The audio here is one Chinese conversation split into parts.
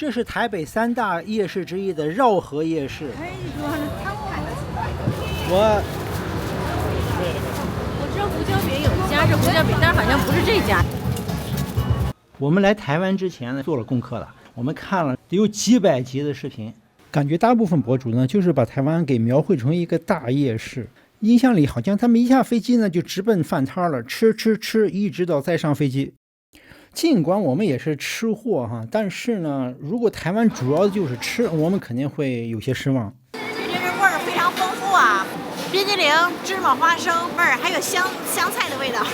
这是台北3大夜市之一的绕河夜市。我知道胡椒饼有一家是胡椒饼，但是好像不是这家。我们来台湾之前呢，做了功课了，我们看了有几百集的视频，感觉大部分博主呢就是把台湾给描绘成一个大夜市。印象里好像他们一下飞机呢就直奔饭摊了，吃，一直到再上飞机。尽管我们也是吃货哈，但是呢，如果台湾主要就是吃，我们肯定会有些失望。这味儿非常丰富啊，冰激凌、芝麻、花生味儿，还有香菜的味道，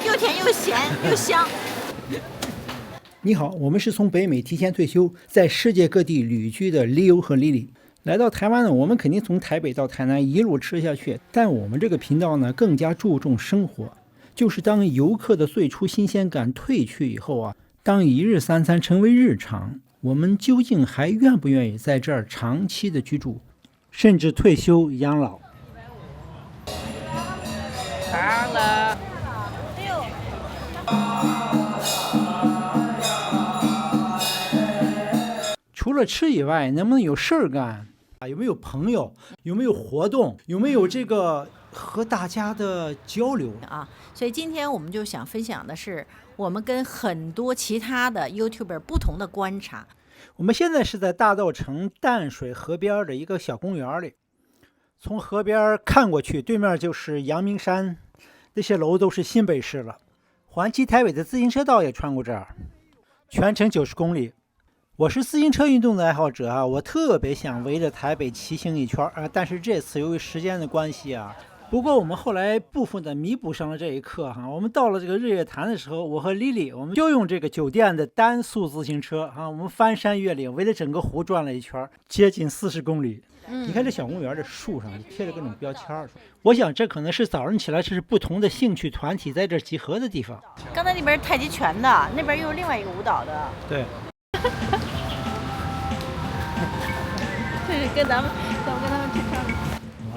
又甜又咸又香。你好，我们是从北美提前退休，在世界各地旅居的 Leo 和 Lily。来到台湾呢，我们肯定从台北到台南一路吃下去，但我们这个频道呢更加注重生活。就是当游客的最初新鲜感褪去以后啊，当一日三餐成为日常，我们究竟还愿不愿意在这儿长期的居住，甚至退休养老？糖了。除了吃以外，能不能有事儿干啊？有没有朋友？有没有活动？有没有这个和大家的交流啊？所以今天我们就想分享的是我们跟很多其他的 YouTuber 不同的观察。我们现在是在大稻埕淡水河边的一个小公园里，从河边看过去，对面就是阳明山，那些楼都是新北市了。环骑台北的自行车道也穿过这儿，全程90公里。我是自行车运动的爱好者啊，我特别想围着台北骑行一圈啊，但是这次由于时间的关系啊，不过我们后来部分的弥补上了这一刻哈。我们到了这个日月潭的时候，我和 Lily 我们就用这个酒店的单速自行车啊，我们翻山越岭，围着整个湖转了一圈，接近40公里。你看这小公园的树上贴着各种标签，我想这可能是早上起来这是不同的兴趣团体在这集合的地方。刚才那边太极拳的，那边又有另外一个舞蹈的。对。这是跟咱们跟他们去唱。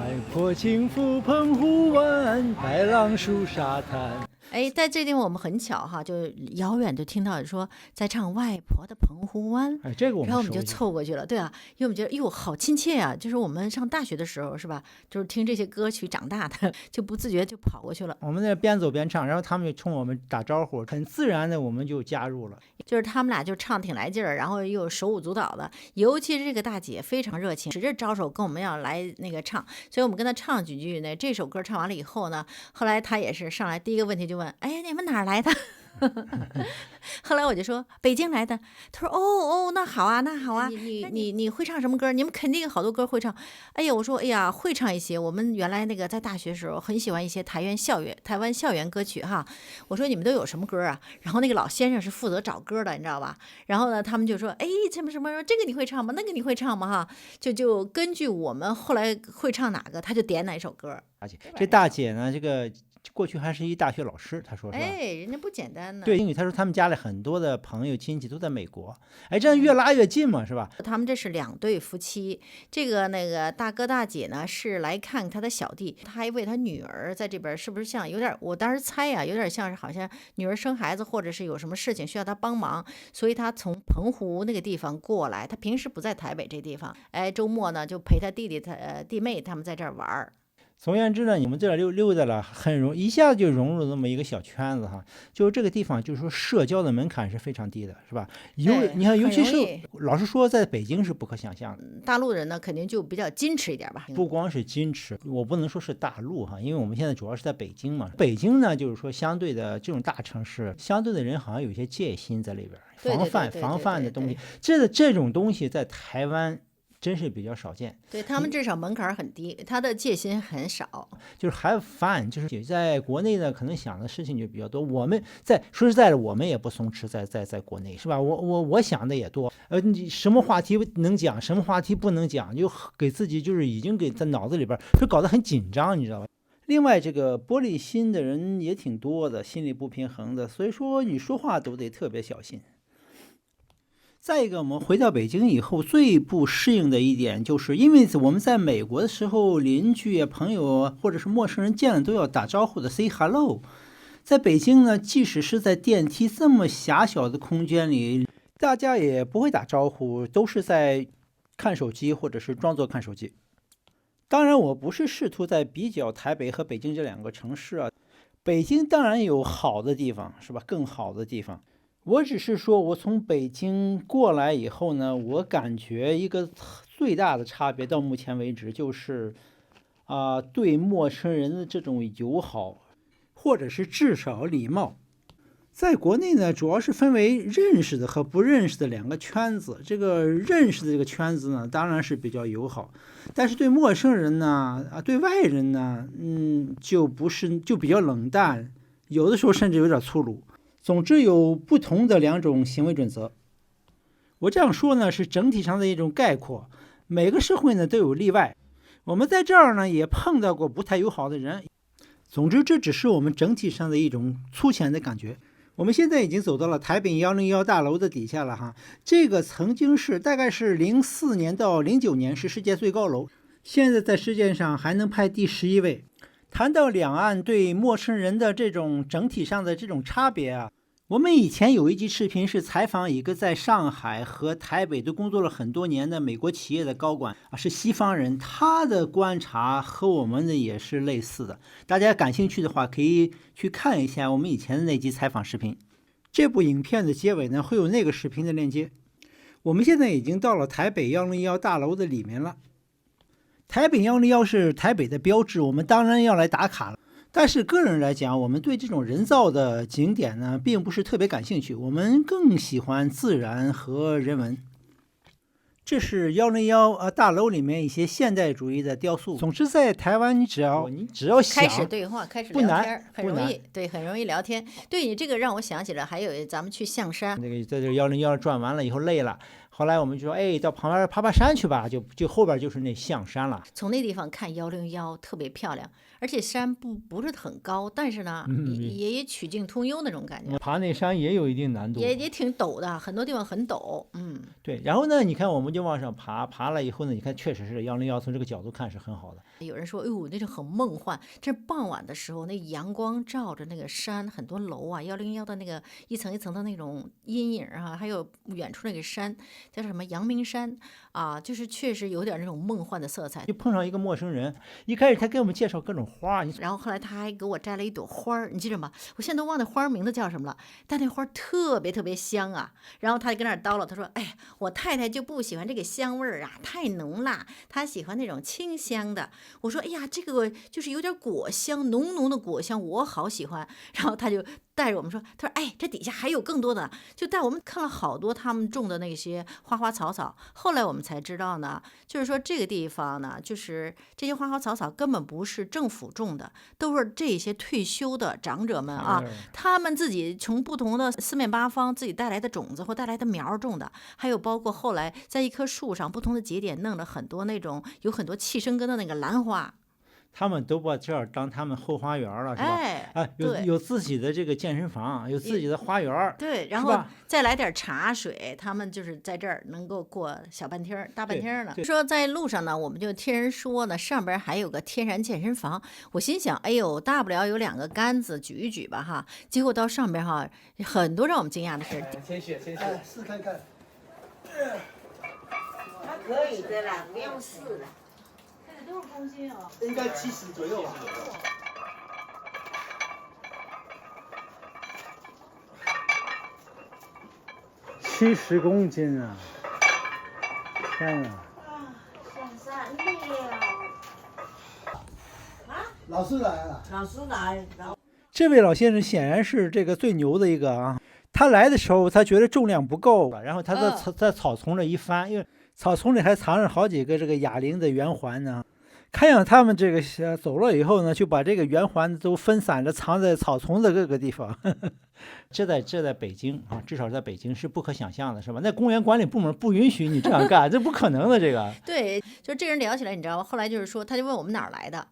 外婆轻抚澎湖湾，白浪梳沙滩。哎，在这地方我们很巧哈，就遥远就听到说在唱外婆的澎湖湾，哎，这个然后我们就凑过去了，对啊，因为我们觉得哟好亲切啊，就是我们上大学的时候是吧，就是听这些歌曲长大的，就不自觉就跑过去了。我们在边走边唱，然后他们就冲我们打招呼，很自然的我们就加入了。就是他们俩就唱挺来劲儿，然后又手舞足蹈的，尤其是这个大姐非常热情，使劲招手跟我们要来那个唱，所以我们跟她唱几句呢。这首歌唱完了以后呢，后来她也是上来第一个问题就问，哎，你们哪儿来的？后来我就说北京来的，他说哦，那好啊，你会唱什么歌？你们肯定有好多歌会唱。哎呀，我说哎呀，会唱一些。我们原来那个在大学时候很喜欢一些台湾校园歌曲哈。我说你们都有什么歌啊？然后那个老先生是负责找歌的，你知道吧？然后呢，他们就说哎什么这个你会唱吗？那个你会唱吗？哈，就根据我们后来会唱哪个，他就点哪首歌。这大姐呢，这个过去还是一大学老师，他说是吧？哎，人家不简单呢。对，因为他说他们家里很多的朋友亲戚都在美国，哎，这样越拉越近嘛，是吧？他们这是2对夫妻，这个那个大哥大姐呢是来看他的小弟，他还为他女儿在这边，是不是像有点，我当时猜呀，有点像是好像女儿生孩子或者是有什么事情需要他帮忙，所以他从澎湖那个地方过来，他平时不在台北这地方，哎，周末呢就陪他弟弟弟妹他们在这儿玩。总而言之呢，你们这儿溜达了，一下子就融入那么一个小圈子哈。就是这个地方，就是说社交的门槛是非常低的，是吧？你看，尤其是老实说，在北京是不可想象的。大陆人呢，肯定就比较矜持一点吧。不光是矜持，我不能说是大陆哈，因为我们现在主要是在北京嘛。北京呢，就是说相对的这种大城市，相对的人好像有一些戒心在里边，防范的东西。这种东西在台湾真是比较少见，对他们至少门槛很低，他的戒心很少，就是have fun，就是在国内呢，可能想的事情就比较多。我们说实在的，我们也不松弛，在国内是吧？我想的也多，你什么话题能讲，什么话题不能讲，就给自己就是已经给在脑子里边就搞得很紧张，你知道吧？另外，这个玻璃心的人也挺多的，心理不平衡的，所以说你说话都得特别小心。再一个，我们回到北京以后，最不适应的一点，就是因为我们在美国的时候，邻居、朋友或者是陌生人见了都要打招呼的 ，say hello。在北京呢，即使是在电梯这么狭小的空间里，大家也不会打招呼，都是在看手机或者是装作看手机。当然，我不是试图在比较台北和北京这两个城市啊，北京当然有好的地方，是吧？更好的地方。我只是说，我从北京过来以后呢，我感觉一个最大的差别到目前为止就是对陌生人的这种友好，或者是至少礼貌。在国内呢，主要是分为认识的和不认识的两个圈子。这个认识的这个圈子呢，当然是比较友好，但是对陌生人呢，对外人呢，就比较冷淡，有的时候甚至有点粗鲁。总之有不同的两种行为准则。我这样说呢，是整体上的一种概括。每个社会呢都有例外，我们在这儿呢也碰到过不太友好的人。总之，这只是我们整体上的一种粗浅的感觉。我们现在已经走到了台北101大楼的底下了哈，这个曾经是大概是04年到09年是世界最高楼，现在在世界上还能排第11位。谈到两岸对陌生人的这种整体上的这种差别啊，我们以前有一集视频是采访一个在上海和台北都工作了很多年的美国企业的高管是西方人，他的观察和我们的也是类似的。大家感兴趣的话，可以去看一下我们以前的那集采访视频。这部影片的结尾呢，会有那个视频的链接。我们现在已经到了台北101大楼的里面了。台北101是台北的标志，我们当然要来打卡了。但是个人来讲，我们对这种人造的景点呢，并不是特别感兴趣，我们更喜欢自然和人文。这是101大楼里面一些现代主义的雕塑。总之，在台湾你只要想开始对话，开始聊天，很容易，对，很容易聊天。对你这个让我想起了，还有咱们去象山，那个在这101转完了以后累了，后来我们就说，到旁边爬爬山去吧，就后边就是那象山了。从那地方看101特别漂亮，而且山不是很高，但是呢，也曲径通幽那种感觉。爬那山也有一定难度，也挺陡的，很多地方很陡。对。然后呢，你看我们就往上爬，爬了以后呢，你看确实是101从这个角度看是很好的。有人说，哎呦，那是很梦幻。这傍晚的时候，那阳光照着那个山，很多楼啊，101的那个一层一层的那种阴影啊，还有远处那个山，叫什么阳明山啊，就是确实有点那种梦幻的色彩。就碰上一个陌生人，一开始他给我们介绍各种花，然后后来他还给我摘了一朵花，你记着吗？我现在都忘那花名字叫什么了，但那花特别特别香啊。然后他就跟那儿叨唠，他说：“哎，我太太就不喜欢这个香味儿啊，太浓辣，她喜欢那种清香的。”我说：“哎呀，这个就是有点果香，浓浓的果香，我好喜欢。”然后他就带着我们说，他说：“哎，这底下还有更多的。”就带我们看了好多他们种的那些花花草草。后来我们才知道呢，就是说这个地方呢，就是这些花花草草根本不是政府种的，都是这些退休的长者们啊，他们自己从不同的四面八方自己带来的种子或带来的苗种的。还有包括后来在一棵树上不同的节点弄了很多那种有很多气生根的那个兰花。他们都把这儿当他们后花园了，是吧？有自己的这个健身房，有自己的花园，对，然后再来点茶水，他们就是在这儿能够过小半天大半天呢。说在路上呢，我们就听人说呢，上边还有个天然健身房。我心想，哎呦，大不了有2个杆子举一举吧哈。结果到上边哈，很多让我们惊讶的是，先学，试看看。它可以的啦，不用试了。多少公斤啊？应该70左右吧。70公斤啊！天哪！上山了。老师来了。老师来。这位老先生显然是这个最牛的一个啊！他来的时候，他觉得重量不够，然后他在草丛里一翻，因为草丛里还藏着好几个这个哑铃的圆环呢。看样他们这个走了以后呢，就把这个圆环都分散着藏在草丛的各个地方。这在北京啊，至少在北京是不可想象的，是吧？那公园管理部门不允许你这样干，这不可能的。这个对，就这人聊起来，你知道吗？后来就是说，他就问我们哪儿来的，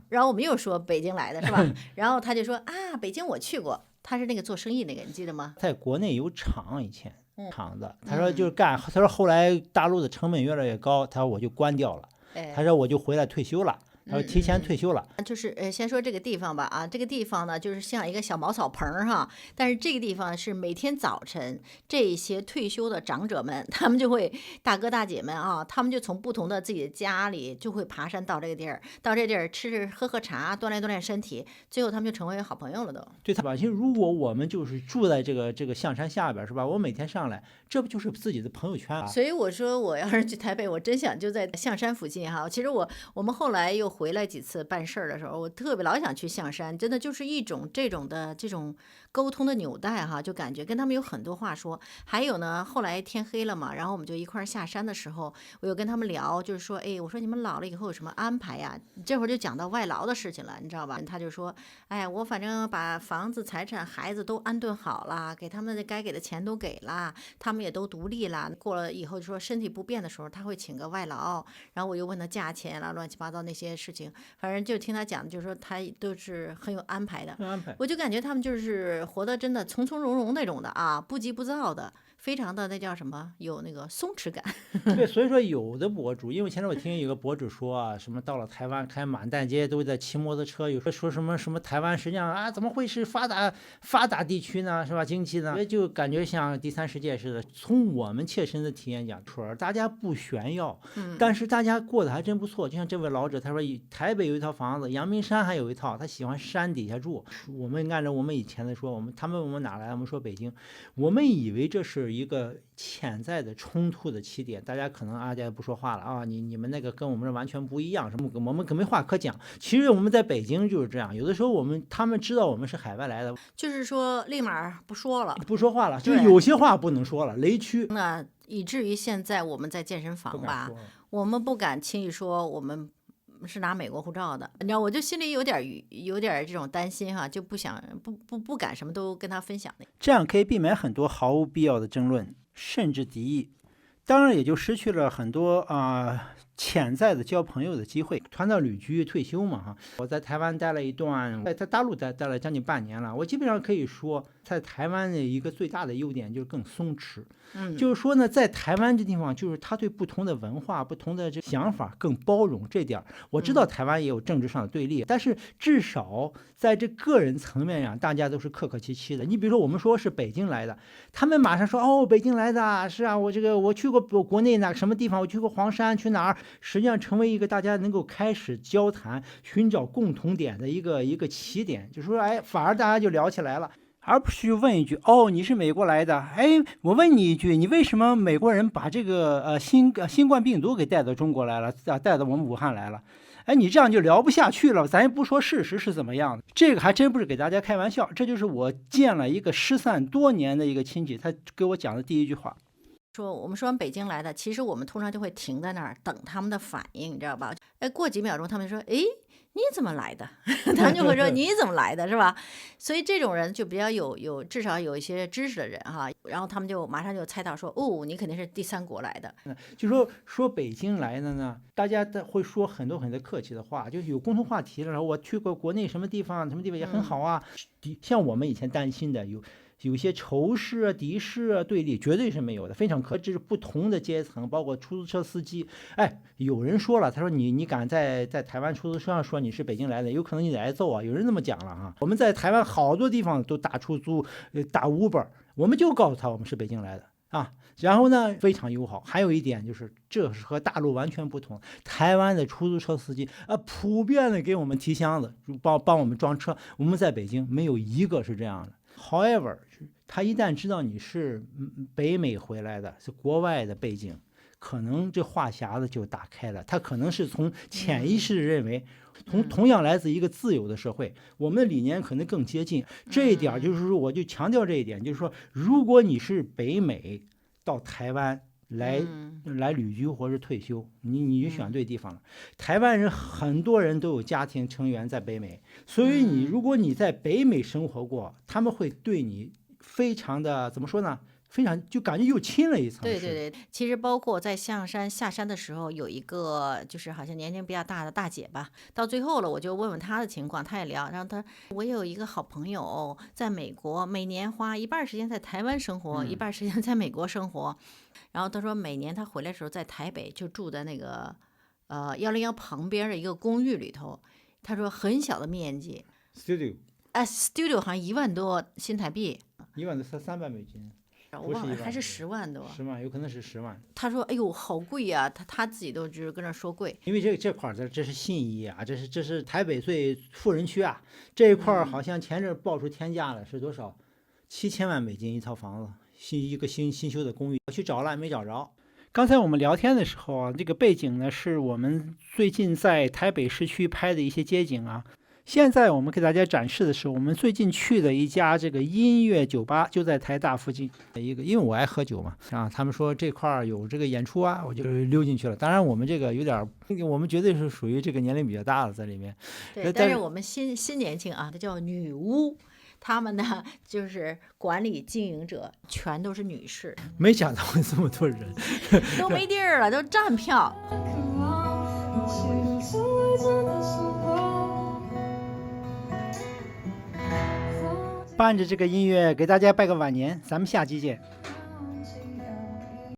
然后我们又说北京来的，是吧？然后他就说啊，北京我去过，他是那个做生意那个，你记得吗？在国内有厂，以前厂子，他说就是干，他说后来大陆的成本越来越高，他说我就关掉了。他说我就回来退休了，他说提前退休了。就是先说这个地方吧啊，这个地方呢就是像一个小茅草棚哈，但是这个地方是每天早晨这些退休的长者们，他们就会大哥大姐们啊，他们就从不同的自己的家里就会爬山到这个地儿，到这地儿吃喝茶，锻炼锻炼身体，最后他们就成为好朋友了都。对他吧，其实如果我们就是住在这个象山下边是吧？我每天上来，这不就是自己的朋友圈啊？所以我说我要是去台北，我真想就在象山附近哈。其实我们后来又回来几次办事儿的时候，我特别老想去象山，真的就是一种这种沟通的纽带哈，就感觉跟他们有很多话说。还有呢，后来天黑了嘛，然后我们就一块儿下山的时候，我有跟他们聊，就是说，哎，我说你们老了以后有什么安排呀？这会儿就讲到外劳的事情了，你知道吧？他就说，哎，我反正把房子、财产、孩子都安顿好了，给他们的该给的钱都给了，他们也都独立了。过了以后就说身体不便的时候，他会请个外劳。然后我又问他价钱了，乱七八糟那些事情，反正就听他讲，就是说他都是很有安排的。安排。我就感觉他们就是活得真的从从容容那种的啊，不急不躁的，非常的那叫什么，有那个松弛感。对，所以说有的博主，因为前阵我听有个博主说啊，什么到了台湾开满大街都在骑摩托车，有说什么台湾实际上啊怎么会是发达地区呢，是吧？经济呢，就感觉像第三世界似的。从我们切身的体验讲，大家不炫耀，但是大家过得还真不错。就像这位老者，他说台北有一套房子，阳明山还有一套，他喜欢山底下住。我们按照我们以前的说，我们哪来？我们说北京，我们以为这是一个潜在的冲突的起点，大家可能大家不说话了啊，你们那个跟我们这完全不一样，什么我们可没话可讲。其实我们在北京就是这样，有的时候他们知道我们是海外来的，就是说立马不说了，不说话了，就有些话不能说了，雷区。那以至于现在我们在健身房吧，我们不敢轻易说我们是拿美国护照的，你知道，我就心里有点这种担心哈，就不想不敢什么都跟他分享的，这样可以避免很多毫无必要的争论，甚至敌意。当然也就失去了很多潜在的交朋友的机会。谈到旅居退休嘛哈，我在台湾待了一段，在大陆待了将近半年了。我基本上可以说，在台湾的一个最大的优点就是更松弛。就是说呢，在台湾这地方，就是他对不同的文化、不同的这想法更包容。这点我知道台湾也有政治上的对立，但是至少在这个人层面上，大家都是客客气气的。你比如说，我们说是北京来的，他们马上说哦，北京来的，是啊，我去过国内哪什么地方，我去过黄山，去哪儿，实际上成为一个大家能够开始交谈、寻找共同点的一个起点。就是说，哎，反而大家就聊起来了。而不是问一句哦，你是美国来的，哎，我问你一句，你为什么美国人把这个新冠病毒给带到中国来了，带到我们武汉来了？哎，你这样就聊不下去了。咱也不说事实是怎么样的，这个还真不是给大家开玩笑，这就是我见了一个失散多年的一个亲戚，他给我讲的第一句话。说我们说完北京来的，其实我们通常就会停在那儿等他们的反应，你知道吧？哎，过几秒钟他们说，哎，你怎么来的？他们就会说你怎么来的，是吧？所以这种人就比较有至少有一些知识的人哈，然后他们就马上就猜到说，哦，你肯定是第三国来的。就说北京来的呢，大家会说很多很多客气的话，就是有共同话题了。然后我去过国内什么地方也很好啊。像我们以前担心的有些仇视啊、敌视啊、对立，绝对是没有的，非常这是不同的阶层，包括出租车司机。哎，有人说了，他说你敢在台湾出租车上说你是北京来的，有可能你得挨揍啊。有人这么讲了哈。我们在台湾好多地方都打出租、打 Uber， 我们就告诉他我们是北京来的啊。然后呢，非常友好。还有一点就是，这是和大陆完全不同。台湾的出租车司机普遍的给我们提箱子，帮我们装车。我们在北京没有一个是这样的。However， 他一旦知道你是北美回来的，是国外的背景，可能这话匣子就打开了。他可能是从潜意识认为，同样来自一个自由的社会，我们的理念可能更接近。这一点就是说，我就强调这一点，就是说，如果你是北美到台湾来旅居或是退休，你就选对地方了。台湾人很多人都有家庭成员在北美，所以如果你在北美生活过，他们会对你非常的怎么说呢？非常就感觉又亲了一层。对，其实包括在象山下山的时候，有一个就是好像年龄比较大的大姐吧，到最后了我就问问她的情况，她也聊，然后我有一个好朋友在美国，每年花一半时间在台湾生活，一半时间在美国生活，然后她说每年她回来的时候在台北就住在那个101旁边的一个公寓里头，他说很小的面积 studio ，studio 好像1万多新台币， 1万多才300美金，我不是1万忘了还是10万多。 10万，有可能是10万。他说哎呦好贵呀、他自己都就是跟那说贵。因为这块儿这是信义啊，这是台北最富人区啊，这一块儿好像前阵爆出天价了，是多少？7000万美金一套房子，一个新修的公寓，我去找了没找着。刚才我们聊天的时候啊，这个背景呢是我们最近在台北市区拍的一些街景啊。现在我们给大家展示的是我们最近去的一家这个音乐酒吧，就在台大附近一个，因为我爱喝酒嘛，啊，他们说这块儿有这个演出啊，我就溜进去了。当然我们这个有点，我们绝对是属于这个年龄比较大的在里面。对，但是我们新年轻啊，它叫女巫。他们呢，就是管理经营者全都是女士，没想到会这么多人，都没地儿了，都站票。伴着这个音乐给大家拜个晚年，咱们下期见。